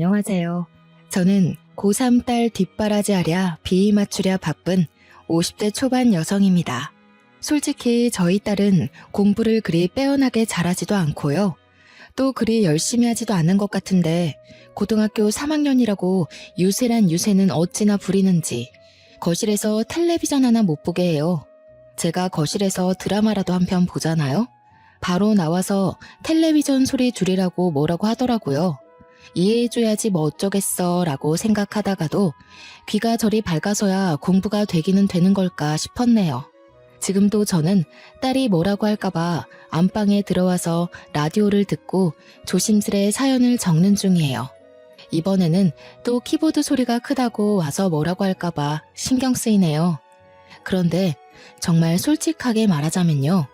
안녕하세요. 저는 고3 딸 뒷바라지 하랴 비위 맞추랴 바쁜 50대 초반 여성입니다. 솔직히 저희 딸은 공부를 그리 빼어나게 잘하지도 않고요. 또 그리 열심히 하지도 않은 것 같은데 고등학교 3학년이라고 유세란 유세는 어찌나 부리는지 거실에서 텔레비전 하나 못 보게 해요. 제가 거실에서 드라마라도 한 편 보잖아요. 바로 나와서 텔레비전 소리 줄이라고 뭐라고 하더라고요. 이해해줘야지 뭐 어쩌겠어 라고 생각하다가도 귀가 저리 밝아서야 공부가 되기는 되는 걸까 싶었네요. 지금도 저는 딸이 뭐라고 할까봐 안방에 들어와서 라디오를 듣고 조심스레 사연을 적는 중이에요. 이번에는 또 키보드 소리가 크다고 와서 뭐라고 할까봐 신경 쓰이네요. 그런데 정말 솔직하게 말하자면요.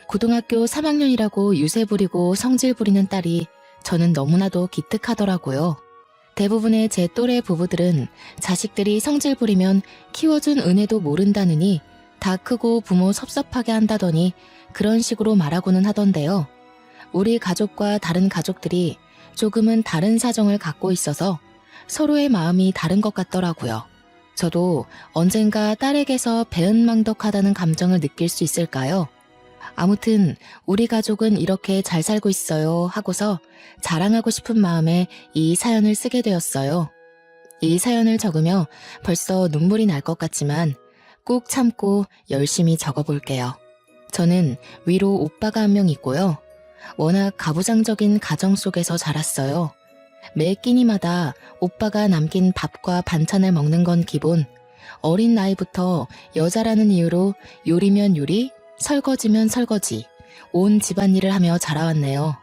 고등학교 3학년이라고 유세 부리고 성질 부리는 딸이 저는 너무나도 기특하더라고요. 대부분의 제 또래 부부들은 자식들이 성질 부리면 키워준 은혜도 모른다느니 다 크고 부모 섭섭하게 한다더니 그런 식으로 말하고는 하던데요. 우리 가족과 다른 가족들이 조금은 다른 사정을 갖고 있어서 서로의 마음이 다른 것 같더라고요. 저도 언젠가 딸에게서 배은망덕하다는 감정을 느낄 수 있을까요? 아무튼 우리 가족은 이렇게 잘 살고 있어요 하고서 자랑하고 싶은 마음에 이 사연을 쓰게 되었어요. 이 사연을 적으며 벌써 눈물이 날 것 같지만 꾹 참고 열심히 적어볼게요. 저는 위로 오빠가 한 명 있고요. 워낙 가부장적인 가정 속에서 자랐어요. 매 끼니마다 오빠가 남긴 밥과 반찬을 먹는 건 기본. 어린 나이부터 여자라는 이유로 요리면 요리, 설거지면 설거지, 온 집안일을 하며 자라왔네요.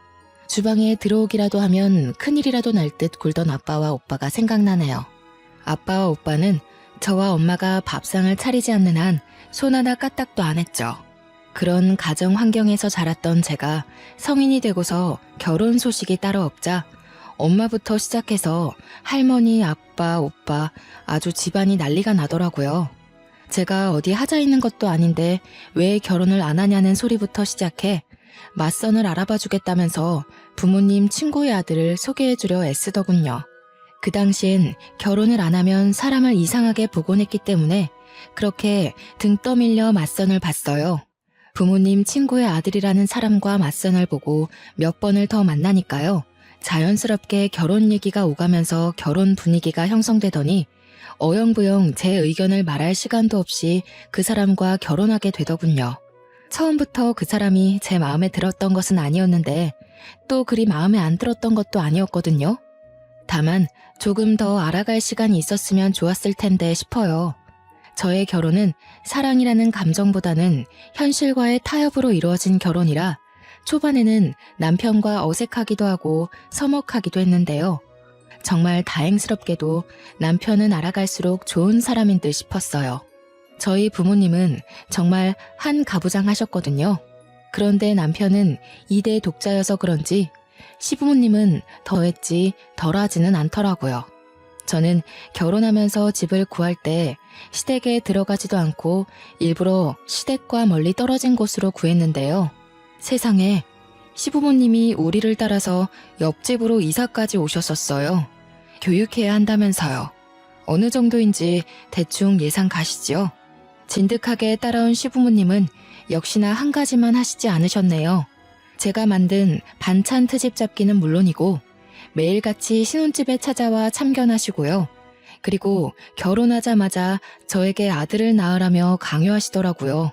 주방에 들어오기라도 하면 큰일이라도 날 듯 굴던 아빠와 오빠가 생각나네요. 아빠와 오빠는 저와 엄마가 밥상을 차리지 않는 한 손 하나 까딱도 안 했죠. 그런 가정 환경에서 자랐던 제가 성인이 되고서 결혼 소식이 따로 없자 엄마부터 시작해서 할머니, 아빠, 오빠 아주 집안이 난리가 나더라고요. 제가 어디 하자 있는 것도 아닌데 왜 결혼을 안 하냐는 소리부터 시작해 맞선을 알아봐 주겠다면서 부모님 친구의 아들을 소개해주려 애쓰더군요. 그 당시엔 결혼을 안 하면 사람을 이상하게 보곤 했기 때문에 그렇게 등 떠밀려 맞선을 봤어요. 부모님 친구의 아들이라는 사람과 맞선을 보고 몇 번을 더 만나니까요. 자연스럽게 결혼 얘기가 오가면서 결혼 분위기가 형성되더니 어영부영 제 의견을 말할 시간도 없이 그 사람과 결혼하게 되더군요. 처음부터 그 사람이 제 마음에 들었던 것은 아니었는데 또 그리 마음에 안 들었던 것도 아니었거든요. 다만 조금 더 알아갈 시간이 있었으면 좋았을 텐데 싶어요. 저의 결혼은 사랑이라는 감정보다는 현실과의 타협으로 이루어진 결혼이라 초반에는 남편과 어색하기도 하고 서먹하기도 했는데요. 정말 다행스럽게도 남편은 알아갈수록 좋은 사람인 듯 싶었어요. 저희 부모님은 정말 한 가부장 하셨거든요. 그런데 남편은 2대 독자여서 그런지 시부모님은 더했지 덜하지는 않더라고요. 저는 결혼하면서 집을 구할 때 시댁에 들어가지도 않고 일부러 시댁과 멀리 떨어진 곳으로 구했는데요. 세상에 시부모님이 우리를 따라서 옆집으로 이사까지 오셨었어요. 교육해야 한다면서요. 어느 정도인지 대충 예상 가시죠? 진득하게 따라온 시부모님은 역시나 한 가지만 하시지 않으셨네요. 제가 만든 반찬 트집 잡기는 물론이고 매일같이 신혼집에 찾아와 참견하시고요. 그리고 결혼하자마자 저에게 아들을 낳으라며 강요하시더라고요.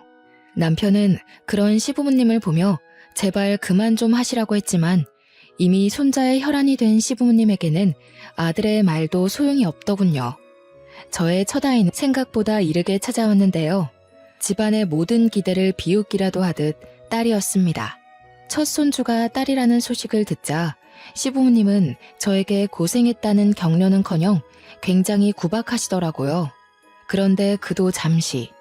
남편은 그런 시부모님을 보며 제발 그만 좀 하시라고 했지만 이미 손자의 혈안이 된 시부모님에게는 아들의 말도 소용이 없더군요. 저의 첫 아이는 생각보다 이르게 찾아왔는데요. 집안의 모든 기대를 비웃기라도 하듯 딸이었습니다. 첫 손주가 딸이라는 소식을 듣자 시부모님은 저에게 고생했다는 격려는커녕 굉장히 구박하시더라고요. 그런데 그도 잠시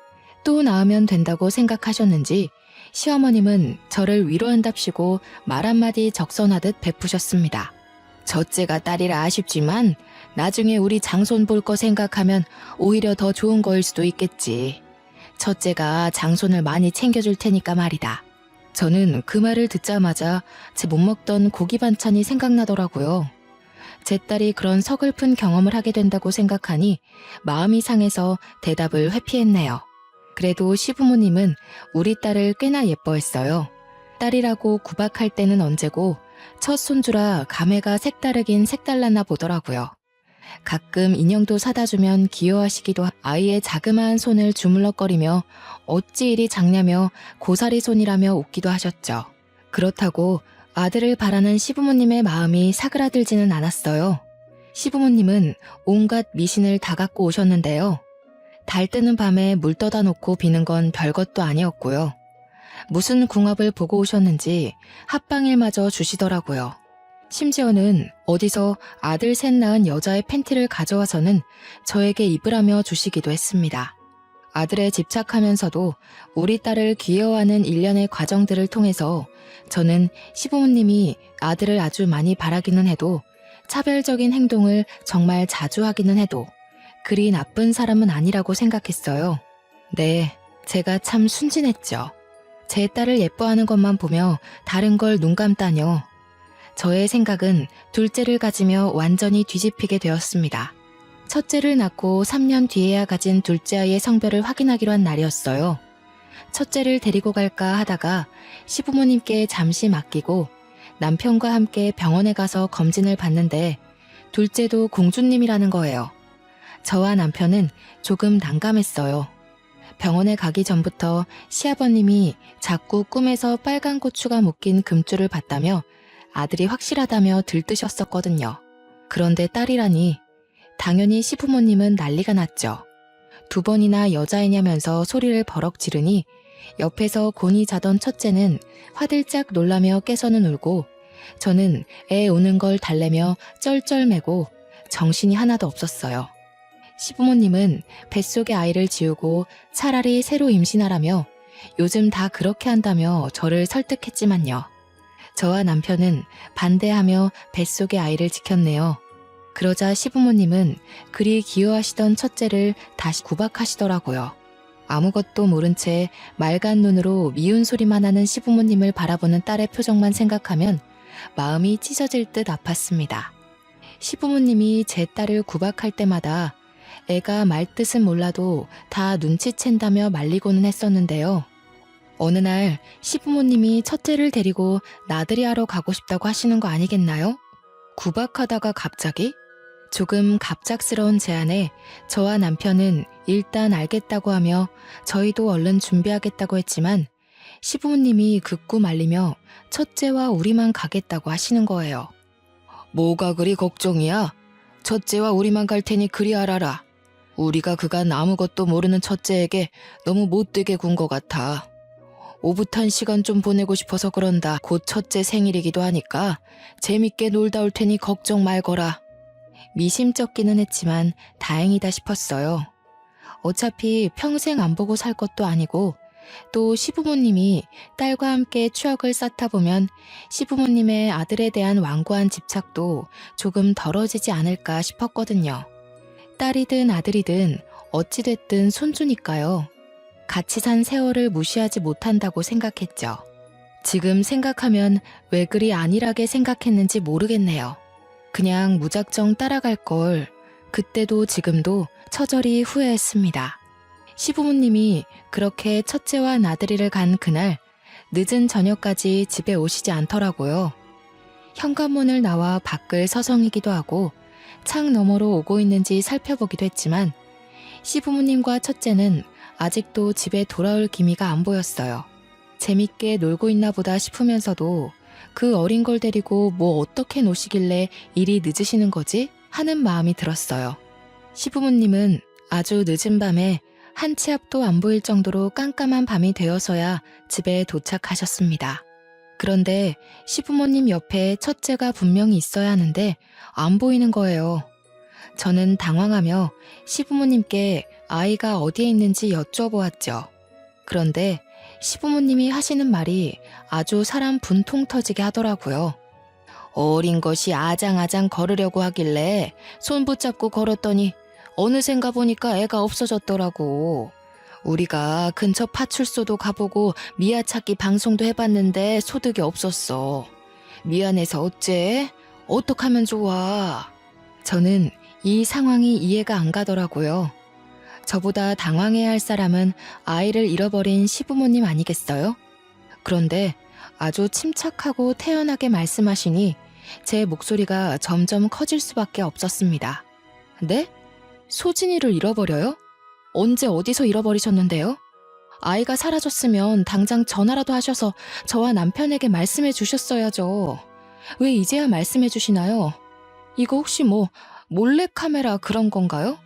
또 낳으면 된다고 생각하셨는지 시어머님은 저를 위로한답시고 말 한마디 적선하듯 베푸셨습니다. 첫째가 딸이라 아쉽지만 나중에 우리 장손 볼 거 생각하면 오히려 더 좋은 거일 수도 있겠지. 첫째가 장손을 많이 챙겨줄 테니까 말이다. 저는 그 말을 듣자마자 제 못 먹던 고기 반찬이 생각나더라고요. 제 딸이 그런 서글픈 경험을 하게 된다고 생각하니 마음이 상해서 대답을 회피했네요. 그래도 시부모님은 우리 딸을 꽤나 예뻐했어요. 딸이라고 구박할 때는 언제고 첫 손주라 감회가 색다르긴 색달랐나 보더라고요. 가끔 인형도 사다 주면 귀여워하시기도 아이의 자그마한 손을 주물럭거리며 어찌 이리 작냐며 고사리 손이라며 웃기도 하셨죠. 그렇다고 아들을 바라는 시부모님의 마음이 사그라들지는 않았어요. 시부모님은 온갖 미신을 다 갖고 오셨는데요. 달 뜨는 밤에 물 떠다 놓고 비는 건 별것도 아니었고요. 무슨 궁합을 보고 오셨는지 합방일마저 주시더라고요. 심지어는 어디서 아들 셋 낳은 여자의 팬티를 가져와서는 저에게 입으라며 주시기도 했습니다. 아들에 집착하면서도 우리 딸을 귀여워하는 일련의 과정들을 통해서 저는 시부모님이 아들을 아주 많이 바라기는 해도 차별적인 행동을 정말 자주 하기는 해도 그리 나쁜 사람은 아니라고 생각했어요. 네, 제가 참 순진했죠. 제 딸을 예뻐하는 것만 보며 다른 걸 눈 감다뇨. 저의 생각은 둘째를 가지며 완전히 뒤집히게 되었습니다. 첫째를 낳고 3년 뒤에야 가진 둘째 아이의 성별을 확인하기로 한 날이었어요. 첫째를 데리고 갈까 하다가 시부모님께 잠시 맡기고 남편과 함께 병원에 가서 검진을 받는데 둘째도 공주님이라는 거예요. 저와 남편은 조금 난감했어요. 병원에 가기 전부터 시아버님이 자꾸 꿈에서 빨간 고추가 묶인 금줄을 봤다며 아들이 확실하다며 들뜨셨었거든요. 그런데 딸이라니 당연히 시부모님은 난리가 났죠. 2번이나 여자애냐면서 소리를 버럭 지르니 옆에서 곤히 자던 첫째는 화들짝 놀라며 깨서는 울고 저는 애 우는 걸 달래며 쩔쩔매고 정신이 하나도 없었어요. 시부모님은 뱃속의 아이를 지우고 차라리 새로 임신하라며 요즘 다 그렇게 한다며 저를 설득했지만요. 저와 남편은 반대하며 뱃속의 아이를 지켰네요. 그러자 시부모님은 그리 귀여워하시던 첫째를 다시 구박하시더라고요. 아무것도 모른 채 맑은 눈으로 미운 소리만 하는 시부모님을 바라보는 딸의 표정만 생각하면 마음이 찢어질 듯 아팠습니다. 시부모님이 제 딸을 구박할 때마다 애가 말뜻은 몰라도 다 눈치챈다며 말리고는 했었는데요. 어느 날 시부모님이 첫째를 데리고 나들이 하러 가고 싶다고 하시는 거 아니겠나요? 구박하다가 갑자기? 조금 갑작스러운 제안에 저와 남편은 일단 알겠다고 하며 저희도 얼른 준비하겠다고 했지만 시부모님이 극구 말리며 첫째와 우리만 가겠다고 하시는 거예요. 뭐가 그리 걱정이야? 첫째와 우리만 갈 테니 그리 알아라. 우리가 그간 아무것도 모르는 첫째에게 너무 못되게 군 것 같아. 오붓한 시간 좀 보내고 싶어서 그런다. 곧 첫째 생일이기도 하니까 재밌게 놀다 올 테니 걱정 말거라. 미심쩍기는 했지만 다행이다 싶었어요. 어차피 평생 안 보고 살 것도 아니고 또 시부모님이 딸과 함께 추억을 쌓다 보면 시부모님의 아들에 대한 완고한 집착도 조금 덜어지지 않을까 싶었거든요. 딸이든 아들이든 어찌됐든 손주니까요. 같이 산 세월을 무시하지 못한다고 생각했죠. 지금 생각하면 왜 그리 안일하게 생각했는지 모르겠네요. 그냥 무작정 따라갈 걸 그때도 지금도 처절히 후회했습니다. 시부모님이 그렇게 첫째와 나들이를 간 그날 늦은 저녁까지 집에 오시지 않더라고요. 현관문을 나와 밖을 서성이기도 하고 창 너머로 오고 있는지 살펴보기도 했지만 시부모님과 첫째는 아직도 집에 돌아올 기미가 안 보였어요. 재밌게 놀고 있나 보다 싶으면서도 그 어린 걸 데리고 뭐 어떻게 노시길래 이리 늦으시는 거지? 하는 마음이 들었어요. 시부모님은 아주 늦은 밤에 한 치 앞도 안 보일 정도로 깜깜한 밤이 되어서야 집에 도착하셨습니다. 그런데 시부모님 옆에 첫째가 분명히 있어야 하는데 안 보이는 거예요. 저는 당황하며 시부모님께 아이가 어디에 있는지 여쭤보았죠. 그런데 시부모님이 하시는 말이 아주 사람 분통 터지게 하더라고요. 어린 것이 아장아장 걸으려고 하길래 손 붙잡고 걸었더니 어느샌가 보니까 애가 없어졌더라고. 우리가 근처 파출소도 가보고 미아 찾기 방송도 해봤는데 소득이 없었어. 미안해서 어째? 어떡하면 좋아? 저는 이 상황이 이해가 안 가더라고요. 저보다 당황해야 할 사람은 아이를 잃어버린 시부모님 아니겠어요? 그런데 아주 침착하고 태연하게 말씀하시니 제 목소리가 점점 커질 수밖에 없었습니다. 네? 소진이를 잃어버려요? 언제 어디서 잃어버리셨는데요? 아이가 사라졌으면 당장 전화라도 하셔서 저와 남편에게 말씀해 주셨어야죠. 왜 이제야 말씀해 주시나요? 이거 혹시 뭐 몰래카메라 그런 건가요?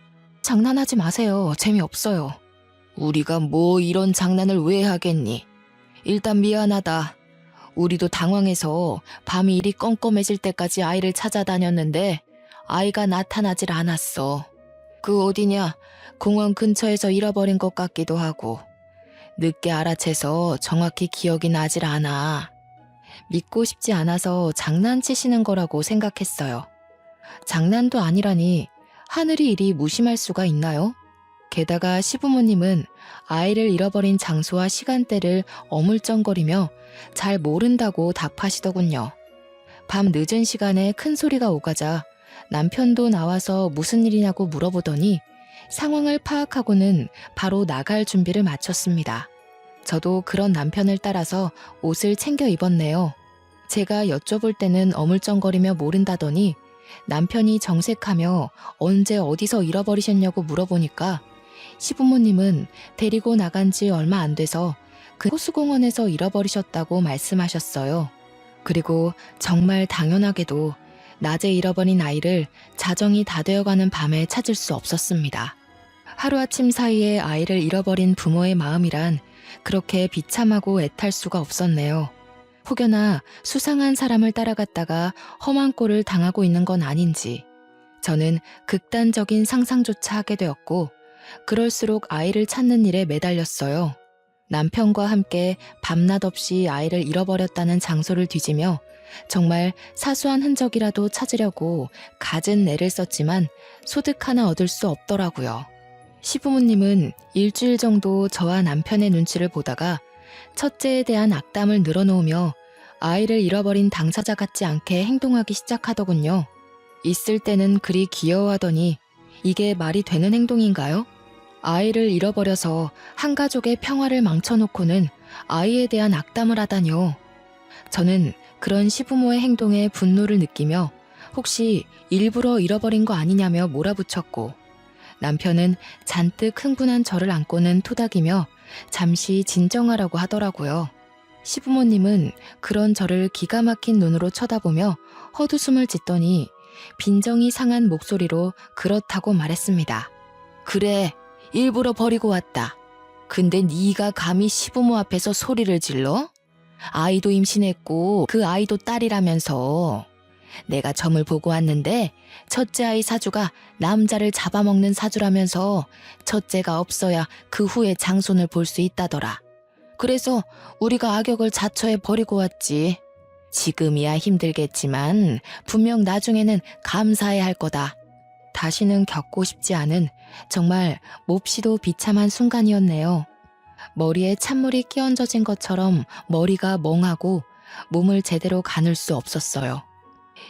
장난하지 마세요. 재미없어요. 우리가 뭐 이런 장난을 왜 하겠니? 일단 미안하다. 우리도 당황해서 밤이 이리 껌껌해질 때까지 아이를 찾아다녔는데 아이가 나타나질 않았어. 그 어디냐? 공원 근처에서 잃어버린 것 같기도 하고. 늦게 알아채서 정확히 기억이 나질 않아. 믿고 싶지 않아서 장난치시는 거라고 생각했어요. 장난도 아니라니 하늘이 이리 무심할 수가 있나요? 게다가 시부모님은 아이를 잃어버린 장소와 시간대를 어물쩡거리며 잘 모른다고 답하시더군요. 밤 늦은 시간에 큰 소리가 오가자 남편도 나와서 무슨 일이냐고 물어보더니 상황을 파악하고는 바로 나갈 준비를 마쳤습니다. 저도 그런 남편을 따라서 옷을 챙겨 입었네요. 제가 여쭤볼 때는 어물쩡거리며 모른다더니 남편이 정색하며 언제 어디서 잃어버리셨냐고 물어보니까 시부모님은 데리고 나간 지 얼마 안 돼서 그 호수공원에서 잃어버리셨다고 말씀하셨어요. 그리고 정말 당연하게도 낮에 잃어버린 아이를 자정이 다 되어가는 밤에 찾을 수 없었습니다. 하루아침 사이에 아이를 잃어버린 부모의 마음이란 그렇게 비참하고 애탈 수가 없었네요. 혹여나 수상한 사람을 따라갔다가 험한 꼴을 당하고 있는 건 아닌지 저는 극단적인 상상조차 하게 되었고 그럴수록 아이를 찾는 일에 매달렸어요. 남편과 함께 밤낮 없이 아이를 잃어버렸다는 장소를 뒤지며 정말 사소한 흔적이라도 찾으려고 갖은 애를 썼지만 소득 하나 얻을 수 없더라고요. 시부모님은 일주일 정도 저와 남편의 눈치를 보다가 첫째에 대한 악담을 늘어놓으며 아이를 잃어버린 당사자 같지 않게 행동하기 시작하더군요. 있을 때는 그리 귀여워하더니 이게 말이 되는 행동인가요? 아이를 잃어버려서 한 가족의 평화를 망쳐놓고는 아이에 대한 악담을 하다뇨. 저는 그런 시부모의 행동에 분노를 느끼며 혹시 일부러 잃어버린 거 아니냐며 몰아붙였고 남편은 잔뜩 흥분한 저를 안고는 토닥이며 잠시 진정하라고 하더라고요. 시부모님은 그런 저를 기가 막힌 눈으로 쳐다보며 헛웃음을 짓더니 빈정이 상한 목소리로 그렇다고 말했습니다. 그래, 일부러 버리고 왔다. 근데 네가 감히 시부모 앞에서 소리를 질러? 아이도 임신했고 그 아이도 딸이라면서. 내가 점을 보고 왔는데 첫째 아이 사주가 남자를 잡아먹는 사주라면서 첫째가 없어야 그 후에 장손을 볼 수 있다더라. 그래서 우리가 악역을 자처해 버리고 왔지. 지금이야 힘들겠지만 분명 나중에는 감사해야 할 거다. 다시는 겪고 싶지 않은 정말 몹시도 비참한 순간이었네요. 머리에 찬물이 끼얹어진 것처럼 머리가 멍하고 몸을 제대로 가눌 수 없었어요.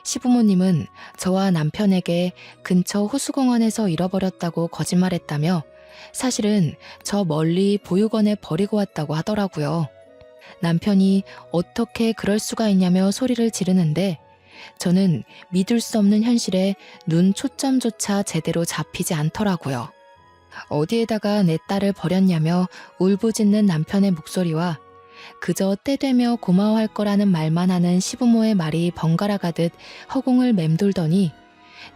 시부모님은 저와 남편에게 근처 호수공원에서 잃어버렸다고 거짓말했다며 사실은 저 멀리 보육원에 버리고 왔다고 하더라고요. 남편이 어떻게 그럴 수가 있냐며 소리를 지르는데 저는 믿을 수 없는 현실에 눈 초점조차 제대로 잡히지 않더라고요. 어디에다가 내 딸을 버렸냐며 울부짖는 남편의 목소리와 그저 때되며 고마워할 거라는 말만 하는 시부모의 말이 번갈아 가듯 허공을 맴돌더니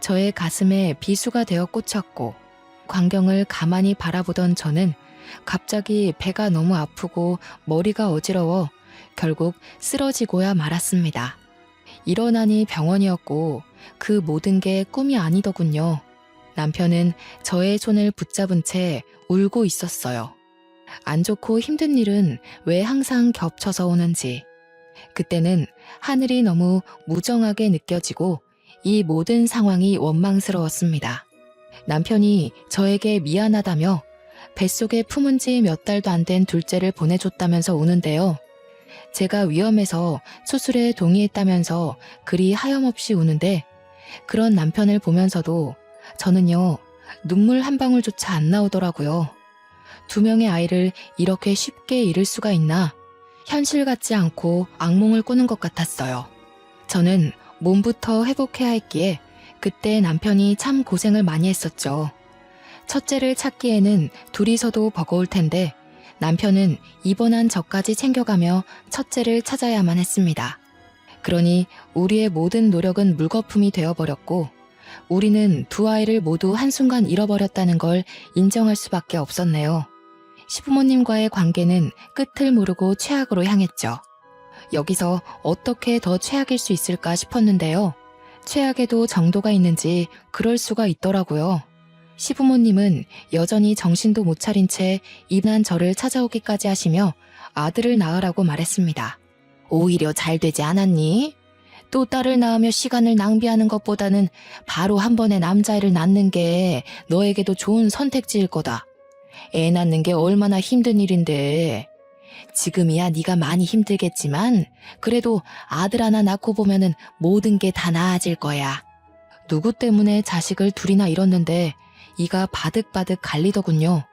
저의 가슴에 비수가 되어 꽂혔고 광경을 가만히 바라보던 저는 갑자기 배가 너무 아프고 머리가 어지러워 결국 쓰러지고야 말았습니다. 일어나니 병원이었고 그 모든 게 꿈이 아니더군요. 남편은 저의 손을 붙잡은 채 울고 있었어요. 안 좋고 힘든 일은 왜 항상 겹쳐서 오는지. 그때는 하늘이 너무 무정하게 느껴지고 이 모든 상황이 원망스러웠습니다. 남편이 저에게 미안하다며 뱃속에 품은 지 몇 달도 안 된 둘째를 보내줬다면서 우는데요. 제가 위험해서 수술에 동의했다면서 그리 하염없이 우는데 그런 남편을 보면서도 저는요, 눈물 한 방울조차 안 나오더라고요. 2명의 아이를 이렇게 쉽게 잃을 수가 있나? 현실 같지 않고 악몽을 꾸는 것 같았어요. 저는 몸부터 회복해야 했기에 그때 남편이 참 고생을 많이 했었죠. 첫째를 찾기에는 둘이서도 버거울 텐데 남편은 입원한 저까지 챙겨가며 첫째를 찾아야만 했습니다. 그러니 우리의 모든 노력은 물거품이 되어버렸고 우리는 두 아이를 모두 한순간 잃어버렸다는 걸 인정할 수밖에 없었네요. 시부모님과의 관계는 끝을 모르고 최악으로 향했죠. 여기서 어떻게 더 최악일 수 있을까 싶었는데요. 최악에도 정도가 있는지 그럴 수가 있더라고요. 시부모님은 여전히 정신도 못 차린 채 입난 저를 찾아오기까지 하시며 아들을 낳으라고 말했습니다. 오히려 잘 되지 않았니? 또 딸을 낳으며 시간을 낭비하는 것보다는 바로 한 번에 남자아이를 낳는 게 너에게도 좋은 선택지일 거다. 애 낳는 게 얼마나 힘든 일인데. 지금이야 네가 많이 힘들겠지만 그래도 아들 하나 낳고 보면은 모든 게 다 나아질 거야. 누구 때문에 자식을 둘이나 잃었는데 이가 바득바득 갈리더군요.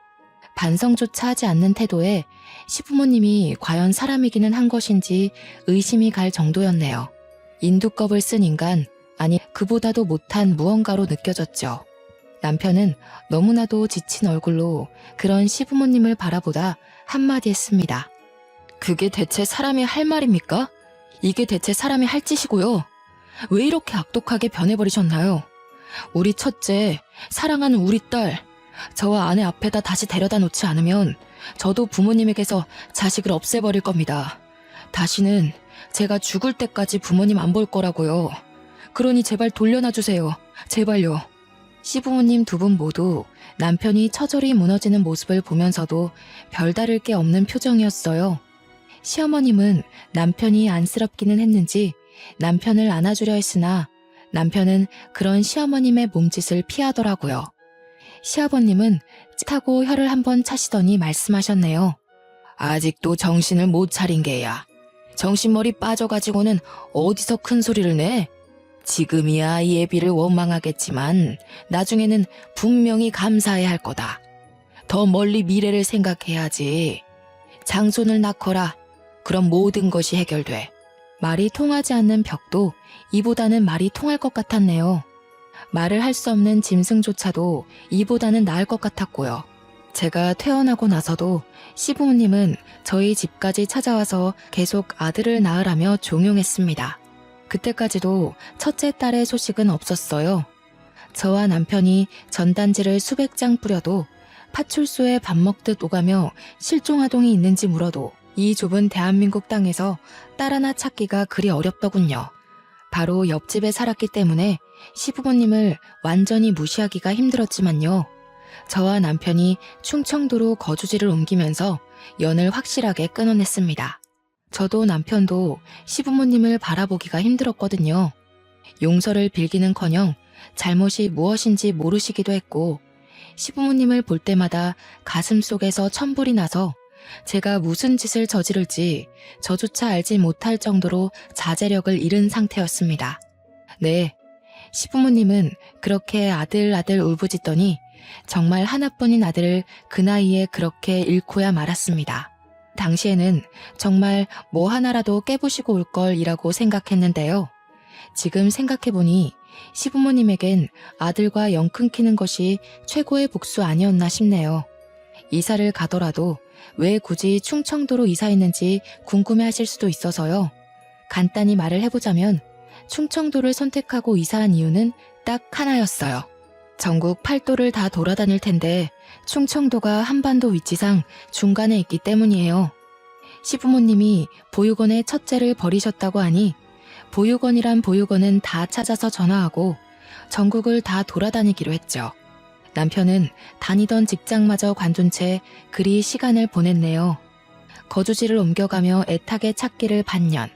반성조차 하지 않는 태도에 시부모님이 과연 사람이기는 한 것인지 의심이 갈 정도였네요. 인두껍을 쓴 인간, 아니 그보다도 못한 무언가로 느껴졌죠. 남편은 너무나도 지친 얼굴로 그런 시부모님을 바라보다 한마디 했습니다. 그게 대체 사람이 할 말입니까? 이게 대체 사람이 할 짓이고요. 왜 이렇게 악독하게 변해버리셨나요? 우리 첫째, 사랑하는 우리 딸, 저와 아내 앞에다 다시 데려다 놓지 않으면 저도 부모님에게서 자식을 없애버릴 겁니다. 다시는 제가 죽을 때까지 부모님 안 볼 거라고요. 그러니 제발 돌려놔주세요. 제발요. 시부모님 두 분 모두 남편이 처절히 무너지는 모습을 보면서도 별다를 게 없는 표정이었어요. 시어머님은 남편이 안쓰럽기는 했는지 남편을 안아주려 했으나 남편은 그런 시어머님의 몸짓을 피하더라고요. 시아버님은 찌타고 혀를 한번 차시더니 말씀하셨네요. 아직도 정신을 못 차린 게야. 정신머리 빠져가지고는 어디서 큰 소리를 내? 지금이야 예비를 원망하겠지만 나중에는 분명히 감사해야 할 거다. 더 멀리 미래를 생각해야지. 장손을 낳거라. 그럼 모든 것이 해결돼. 말이 통하지 않는 벽도 이보다는 말이 통할 것 같았네요. 말을 할 수 없는 짐승조차도 이보다는 나을 것 같았고요. 제가 퇴원하고 나서도 시부모님은 저희 집까지 찾아와서 계속 아들을 낳으라며 종용했습니다. 그때까지도 첫째 딸의 소식은 없었어요. 저와 남편이 전단지를 수백 장 뿌려도 파출소에 밥 먹듯 오가며 실종아동이 있는지 물어도 이 좁은 대한민국 땅에서 딸 하나 찾기가 그리 어렵더군요. 바로 옆집에 살았기 때문에 시부모님을 완전히 무시하기가 힘들었지만요. 저와 남편이 충청도로 거주지를 옮기면서 연을 확실하게 끊어냈습니다. 저도 남편도 시부모님을 바라보기가 힘들었거든요. 용서를 빌기는커녕 잘못이 무엇인지 모르시기도 했고 시부모님을 볼 때마다 가슴속에서 천불이 나서 제가 무슨 짓을 저지를지 저조차 알지 못할 정도로 자제력을 잃은 상태였습니다. 네, 시부모님은 그렇게 아들 울부짖더니 정말 하나뿐인 아들을 그 나이에 그렇게 잃고야 말았습니다. 당시에는 정말 뭐 하나라도 깨부시고 올 걸이라고 생각했는데요. 지금 생각해보니 시부모님에겐 아들과 영 끊기는 것이 최고의 복수 아니었나 싶네요. 이사를 가더라도 왜 굳이 충청도로 이사했는지 궁금해하실 수도 있어서요. 간단히 말을 해보자면 충청도를 선택하고 이사한 이유는 딱 하나였어요. 전국 8도를 다 돌아다닐 텐데 충청도가 한반도 위치상 중간에 있기 때문이에요. 시부모님이 보육원의 첫째를 버리셨다고 하니 보육원이란 보육원은 다 찾아서 전화하고 전국을 다 돌아다니기로 했죠. 남편은 다니던 직장마저 관둔 채 그리 시간을 보냈네요. 거주지를 옮겨가며 애타게 찾기를 반년.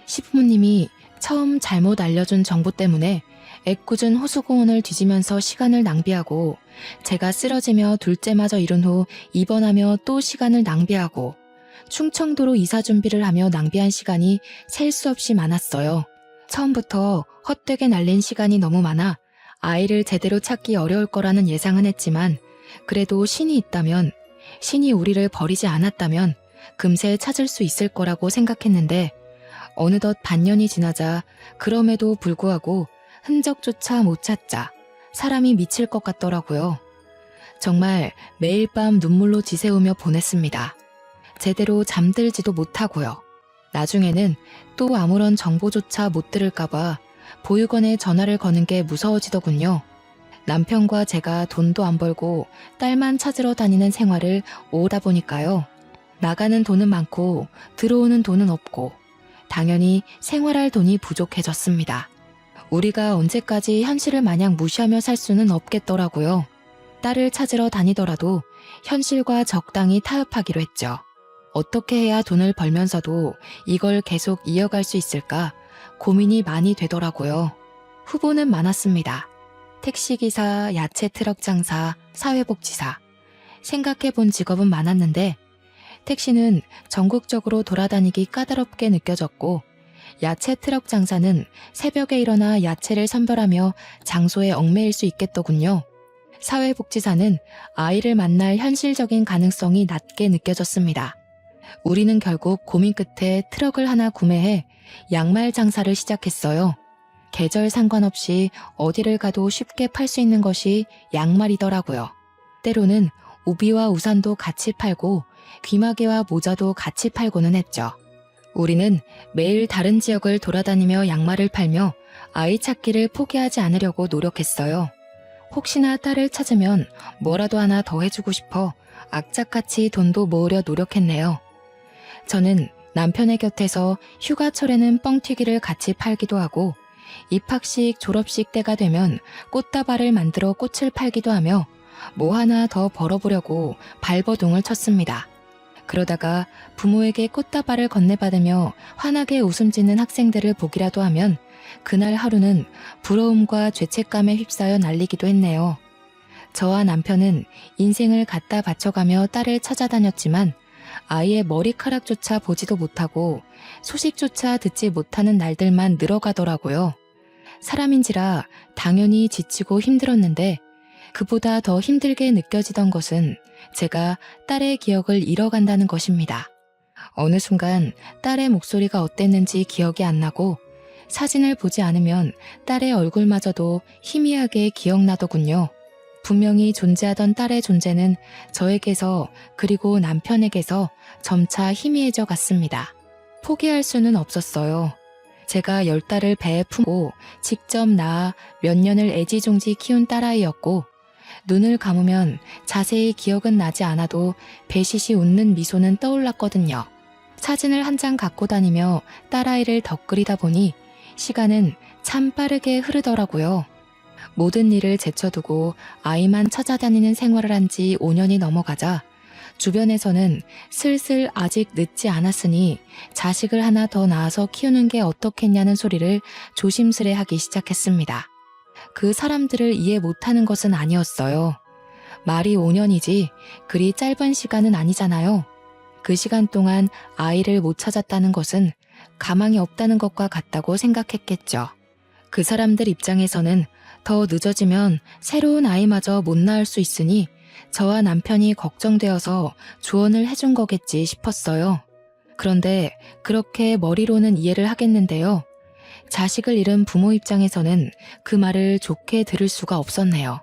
시부모님이 처음 잘못 알려준 정보 때문에 애꿎은 호수공원을 뒤지면서 시간을 낭비하고 제가 쓰러지며 둘째마저 잃은 후 입원하며 또 시간을 낭비하고 충청도로 이사 준비를 하며 낭비한 시간이 셀 수 없이 많았어요. 처음부터 헛되게 날린 시간이 너무 많아 아이를 제대로 찾기 어려울 거라는 예상은 했지만 그래도 신이 있다면, 신이 우리를 버리지 않았다면 금세 찾을 수 있을 거라고 생각했는데 어느덧 반년이 지나자 그럼에도 불구하고 흔적조차 못 찾자 사람이 미칠 것 같더라고요. 정말 매일 밤 눈물로 지새우며 보냈습니다. 제대로 잠들지도 못하고요. 나중에는 또 아무런 정보조차 못 들을까봐 보육원에 전화를 거는 게 무서워지더군요. 남편과 제가 돈도 안 벌고 딸만 찾으러 다니는 생활을 오다 보니까요. 나가는 돈은 많고 들어오는 돈은 없고 당연히 생활할 돈이 부족해졌습니다. 우리가 언제까지 현실을 마냥 무시하며 살 수는 없겠더라고요. 딸을 찾으러 다니더라도 현실과 적당히 타협하기로 했죠. 어떻게 해야 돈을 벌면서도 이걸 계속 이어갈 수 있을까 고민이 많이 되더라고요. 후보는 많았습니다. 택시기사, 야채 트럭 장사, 사회복지사. 생각해본 직업은 많았는데 택시는 전국적으로 돌아다니기 까다롭게 느껴졌고 야채 트럭 장사는 새벽에 일어나 야채를 선별하며 장소에 얽매일 수 있겠더군요. 사회복지사는 아이를 만날 현실적인 가능성이 낮게 느껴졌습니다. 우리는 결국 고민 끝에 트럭을 하나 구매해 양말 장사를 시작했어요. 계절 상관없이 어디를 가도 쉽게 팔 수 있는 것이 양말이더라고요. 때로는 우비와 우산도 같이 팔고 귀마개와 모자도 같이 팔고는 했죠. 우리는 매일 다른 지역을 돌아다니며 양말을 팔며 아이 찾기를 포기하지 않으려고 노력했어요. 혹시나 딸을 찾으면 뭐라도 하나 더 해주고 싶어 악착같이 돈도 모으려 노력했네요. 저는 남편의 곁에서 휴가철에는 뻥튀기를 같이 팔기도 하고 입학식, 졸업식 때가 되면 꽃다발을 만들어 꽃을 팔기도 하며 뭐 하나 더 벌어보려고 발버둥을 쳤습니다. 그러다가 부모에게 꽃다발을 건네받으며 환하게 웃음 짓는 학생들을 보기라도 하면 그날 하루는 부러움과 죄책감에 휩싸여 날리기도 했네요. 저와 남편은 인생을 갖다 바쳐가며 딸을 찾아다녔지만 아이의 머리카락조차 보지도 못하고 소식조차 듣지 못하는 날들만 늘어가더라고요. 사람인지라 당연히 지치고 힘들었는데 그보다 더 힘들게 느껴지던 것은 제가 딸의 기억을 잃어간다는 것입니다. 어느 순간 딸의 목소리가 어땠는지 기억이 안 나고 사진을 보지 않으면 딸의 얼굴마저도 희미하게 기억나더군요. 분명히 존재하던 딸의 존재는 저에게서 그리고 남편에게서 점차 희미해져 갔습니다. 포기할 수는 없었어요. 제가 10달을 배에 품고 직접 낳아 몇 년을 애지중지 키운 딸아이였고 눈을 감으면 자세히 기억은 나지 않아도 배시시 웃는 미소는 떠올랐거든요. 사진을 한 장 갖고 다니며 딸아이를 덧그리다 보니 시간은 참 빠르게 흐르더라고요. 모든 일을 제쳐두고 아이만 찾아다니는 생활을 한 지 5년이 넘어가자 주변에서는 슬슬 아직 늦지 않았으니 자식을 하나 더 낳아서 키우는 게 어떻겠냐는 소리를 조심스레 하기 시작했습니다. 그 사람들을 이해 못하는 것은 아니었어요. 말이 5년이지 그리 짧은 시간은 아니잖아요. 그 시간 동안 아이를 못 찾았다는 것은 가망이 없다는 것과 같다고 생각했겠죠. 그 사람들 입장에서는 더 늦어지면 새로운 아이마저 못 낳을 수 있으니 저와 남편이 걱정되어서 조언을 해준 거겠지 싶었어요. 그런데 그렇게 머리로는 이해를 하겠는데요. 자식을 잃은 부모 입장에서는 그 말을 좋게 들을 수가 없었네요.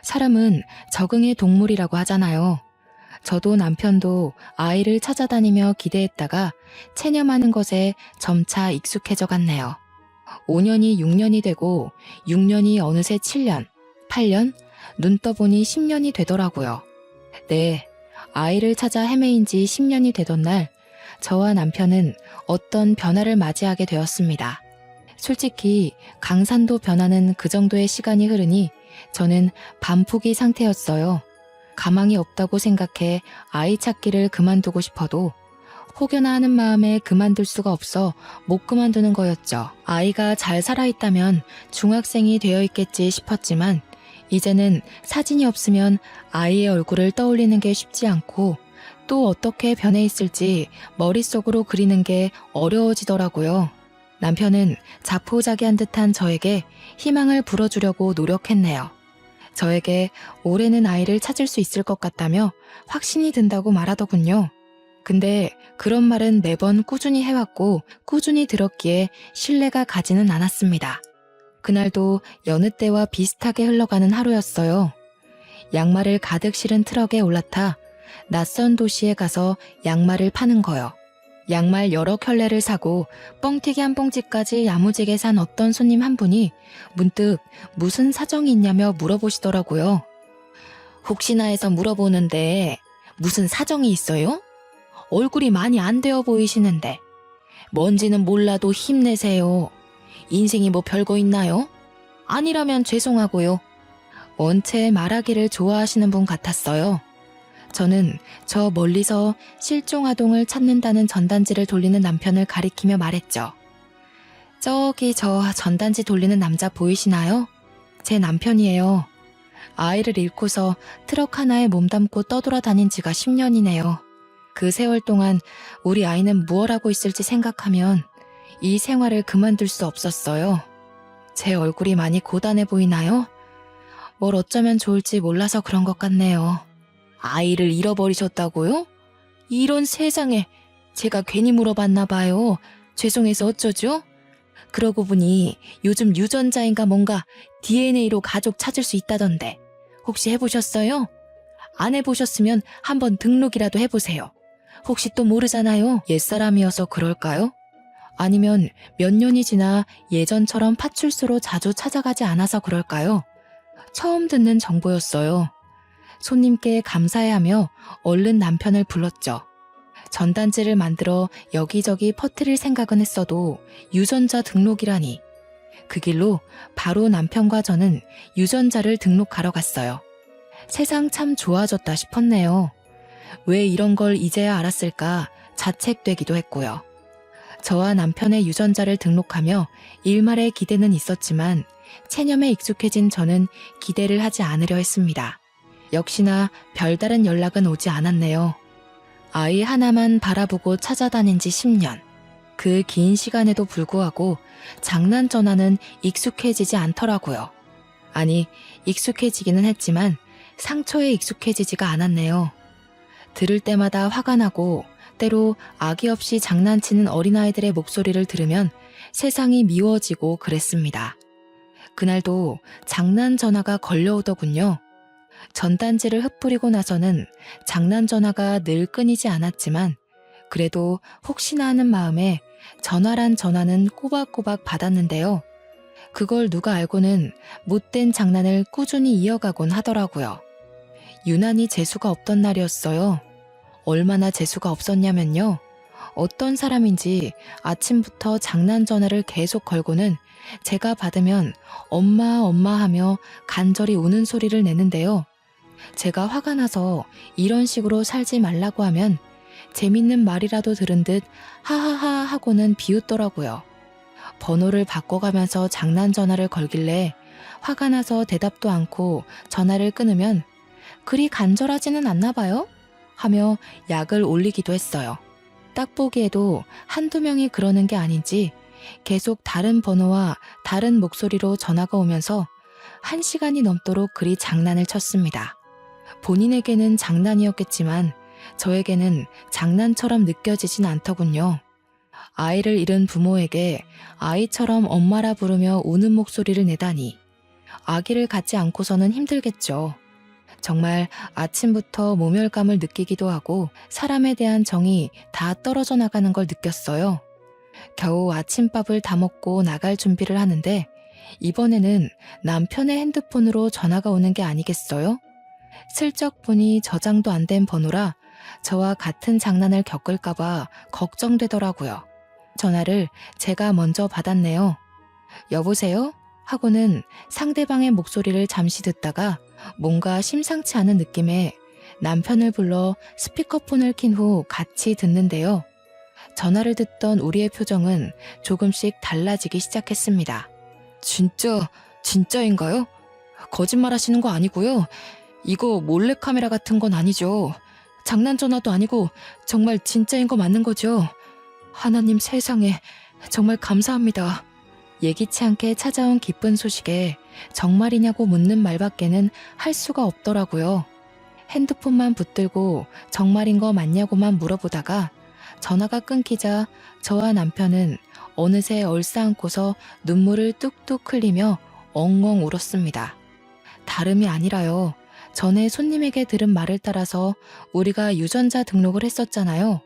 사람은 적응의 동물이라고 하잖아요. 저도 남편도 아이를 찾아다니며 기대했다가 체념하는 것에 점차 익숙해져 갔네요. 5년이 6년이 되고 6년이 어느새 7년, 8년, 눈 떠보니 10년이 되더라고요. 네, 아이를 찾아 헤매인 지 10년이 되던 날 저와 남편은 어떤 변화를 맞이하게 되었습니다. 솔직히 강산도 변하는 그 정도의 시간이 흐르니 저는 반포기 상태였어요. 가망이 없다고 생각해 아이 찾기를 그만두고 싶어도 혹여나 하는 마음에 그만둘 수가 없어 못 그만두는 거였죠. 아이가 잘 살아있다면 중학생이 되어 있겠지 싶었지만 이제는 사진이 없으면 아이의 얼굴을 떠올리는 게 쉽지 않고 또 어떻게 변해 있을지 머릿속으로 그리는 게 어려워지더라고요. 남편은 자포자기한 듯한 저에게 희망을 불어주려고 노력했네요. 저에게 올해는 아이를 찾을 수 있을 것 같다며 확신이 든다고 말하더군요. 근데 그런 말은 매번 꾸준히 해왔고 꾸준히 들었기에 신뢰가 가지는 않았습니다. 그날도 여느 때와 비슷하게 흘러가는 하루였어요. 양말을 가득 실은 트럭에 올라타 낯선 도시에 가서 양말을 파는 거요. 양말 여러 켤레를 사고 뻥튀기 한 봉지까지 야무지게 산 어떤 손님 한 분이 문득 무슨 사정이 있냐며 물어보시더라고요. 혹시나 해서 물어보는데 무슨 사정이 있어요? 얼굴이 많이 안 되어 보이시는데. 뭔지는 몰라도 힘내세요. 인생이 뭐 별거 있나요? 아니라면 죄송하고요. 원체 말하기를 좋아하시는 분 같았어요. 저는 저 멀리서 실종 아동을 찾는다는 전단지를 돌리는 남편을 가리키며 말했죠. 저기 저 전단지 돌리는 남자 보이시나요? 제 남편이에요. 아이를 잃고서 트럭 하나에 몸담고 떠돌아다닌 지가 10년이네요. 그 세월 동안 우리 아이는 무얼 하고 있을지 생각하면 이 생활을 그만둘 수 없었어요. 제 얼굴이 많이 고단해 보이나요? 뭘 어쩌면 좋을지 몰라서 그런 것 같네요. 아이를 잃어버리셨다고요? 이런 세상에, 제가 괜히 물어봤나 봐요. 죄송해서 어쩌죠? 그러고 보니 요즘 유전자인가 뭔가 DNA로 가족 찾을 수 있다던데 혹시 해보셨어요? 안 해보셨으면 한번 등록이라도 해보세요. 혹시 또 모르잖아요. 옛사람이어서 그럴까요? 아니면 몇 년이 지나 예전처럼 파출소로 자주 찾아가지 않아서 그럴까요? 처음 듣는 정보였어요. 손님께 감사해하며 얼른 남편을 불렀죠. 전단지를 만들어 여기저기 퍼뜨릴 생각은 했어도 유전자 등록이라니. 그 길로 바로 남편과 저는 유전자를 등록하러 갔어요. 세상 참 좋아졌다 싶었네요. 왜 이런 걸 이제야 알았을까 자책되기도 했고요. 저와 남편의 유전자를 등록하며 일말의 기대는 있었지만 체념에 익숙해진 저는 기대를 하지 않으려 했습니다. 역시나 별다른 연락은 오지 않았네요. 아이 하나만 바라보고 찾아다닌 지 10년. 그 긴 시간에도 불구하고 장난 전화는 익숙해지지 않더라고요. 아니, 익숙해지기는 했지만 상처에 익숙해지지가 않았네요. 들을 때마다 화가 나고 때로 악의 없이 장난치는 어린아이들의 목소리를 들으면 세상이 미워지고 그랬습니다. 그날도 장난 전화가 걸려오더군요. 전단지를 흩뿌리고 나서는 장난 전화가 늘 끊이지 않았지만 그래도 혹시나 하는 마음에 전화란 전화는 꼬박꼬박 받았는데요. 그걸 누가 알고는 못된 장난을 꾸준히 이어가곤 하더라고요. 유난히 재수가 없던 날이었어요. 얼마나 재수가 없었냐면요. 어떤 사람인지 아침부터 장난 전화를 계속 걸고는 제가 받으면 엄마 엄마 하며 간절히 우는 소리를 내는데요. 제가 화가 나서 이런 식으로 살지 말라고 하면 재밌는 말이라도 들은 듯 하하하 하고는 비웃더라고요. 번호를 바꿔가면서 장난 전화를 걸길래 화가 나서 대답도 않고 전화를 끊으면 그리 간절하지는 않나 봐요? 하며 약을 올리기도 했어요. 딱 보기에도 한두 명이 그러는 게 아닌지 계속 다른 번호와 다른 목소리로 전화가 오면서 1시간이 넘도록 그리 장난을 쳤습니다. 본인에게는 장난이었겠지만 저에게는 장난처럼 느껴지진 않더군요. 아이를 잃은 부모에게 아이처럼 엄마라 부르며 우는 목소리를 내다니 아기를 갖지 않고서는 힘들겠죠. 정말 아침부터 모멸감을 느끼기도 하고 사람에 대한 정이 다 떨어져 나가는 걸 느꼈어요. 겨우 아침밥을 다 먹고 나갈 준비를 하는데 이번에는 남편의 핸드폰으로 전화가 오는 게 아니겠어요? 슬쩍 보니 저장도 안 된 번호라 저와 같은 장난을 겪을까봐 걱정되더라고요. 전화를 제가 먼저 받았네요. 여보세요? 하고는 상대방의 목소리를 잠시 듣다가 뭔가 심상치 않은 느낌에 남편을 불러 스피커폰을 킨 후 같이 듣는데요. 전화를 듣던 우리의 표정은 조금씩 달라지기 시작했습니다. 진짜인가요? 거짓말 하시는 거 아니고요. 이거 몰래카메라 같은 건 아니죠. 장난 전화도 아니고 정말 진짜인 거 맞는 거죠. 하나님 세상에, 정말 감사합니다. 예기치 않게 찾아온 기쁜 소식에 정말이냐고 묻는 말밖에는 할 수가 없더라고요. 핸드폰만 붙들고 정말인 거 맞냐고만 물어보다가 전화가 끊기자 저와 남편은 어느새 얼싸안고서 눈물을 뚝뚝 흘리며 엉엉 울었습니다. 다름이 아니라요. 전에 손님에게 들은 말을 따라서 우리가 유전자 등록을 했었잖아요.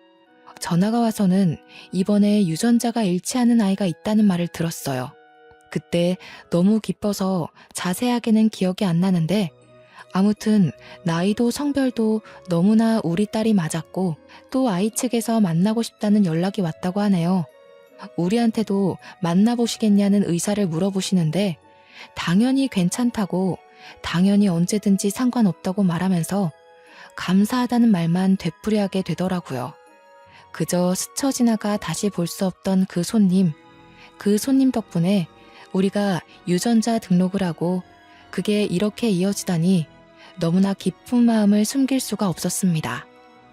전화가 와서는 이번에 유전자가 일치하는 아이가 있다는 말을 들었어요. 그때 너무 기뻐서 자세하게는 기억이 안 나는데 아무튼 나이도 성별도 너무나 우리 딸이 맞았고 또 아이 측에서 만나고 싶다는 연락이 왔다고 하네요. 우리한테도 만나보시겠냐는 의사를 물어보시는데 당연히 괜찮다고 당연히 언제든지 상관없다고 말하면서 감사하다는 말만 되풀이하게 되더라고요. 그저 스쳐 지나가 다시 볼 수 없던 그 손님 덕분에 우리가 유전자 등록을 하고 그게 이렇게 이어지다니 너무나 기쁜 마음을 숨길 수가 없었습니다.